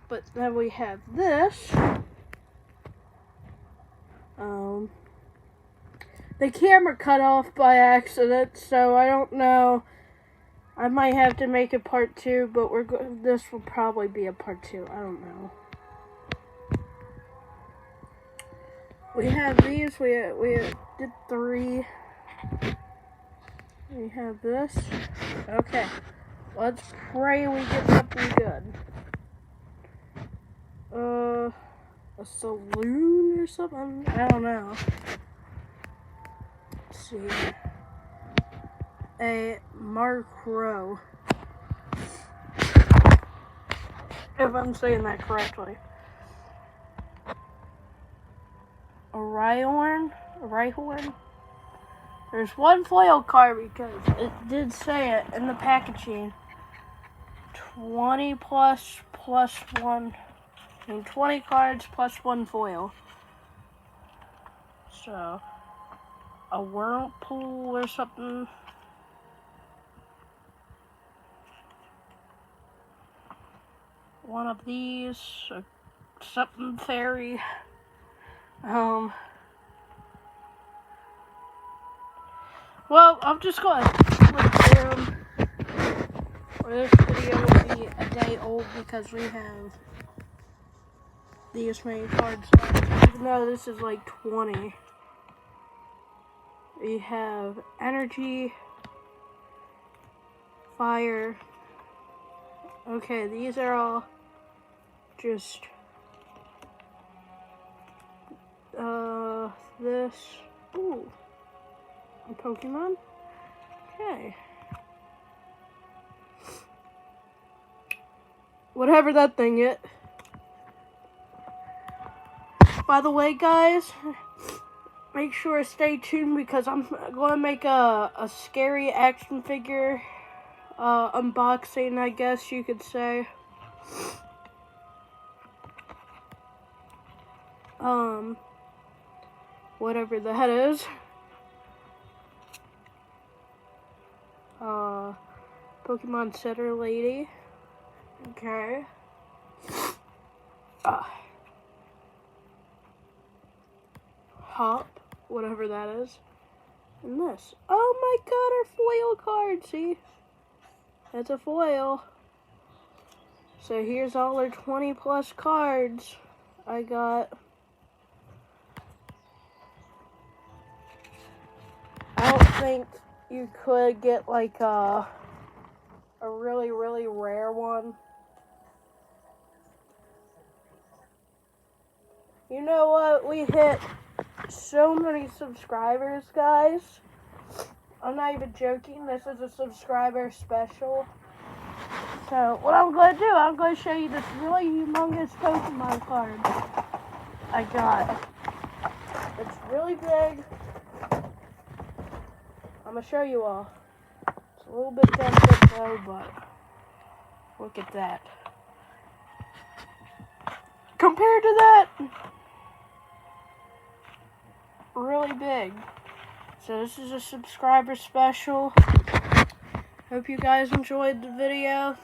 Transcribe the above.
But then we have this. The camera cut off by accident, so I don't know. I might have to make a part 2, but this will probably be a part 2. I don't know. We have these. We did 3. We have this. Okay. Let's pray we get something good. A saloon or something? I don't know. Let's see. A Markro. If I'm saying that correctly. A Rhyhorn? There's one foil card because it did say it in the packaging. 20 plus 1. I mean 20 cards plus 1 foil. So, a Whirlpool or something. One of these, something fairy. Well, I'm just going to flip down. Or this video will be a day old because we have these many cards left. Even though this is like 20. We have energy, fire. Okay, these are all just this. Ooh, a Pokemon. Okay. Whatever that thing is. By the way, guys, make sure to stay tuned because I'm going to make a scary action figure unboxing, I guess you could say. Whatever that is. Pokemon Setter Lady. Okay. Hop, whatever that is. And this. Oh my god, our foil card, see? That's a foil. So here's all our 20 plus cards I got. I don't think you could get like a really, really rare one. You know what? We hit so many subscribers, guys. I'm not even joking. This is a subscriber special. So, what I'm going to do, I'm going to show you this really humongous Pokemon card I got. It's really big. I'm going to show you all. It's a little bit dented though, but look at that. Compared to that, really big. So this is a subscriber special. Hope you guys enjoyed the video.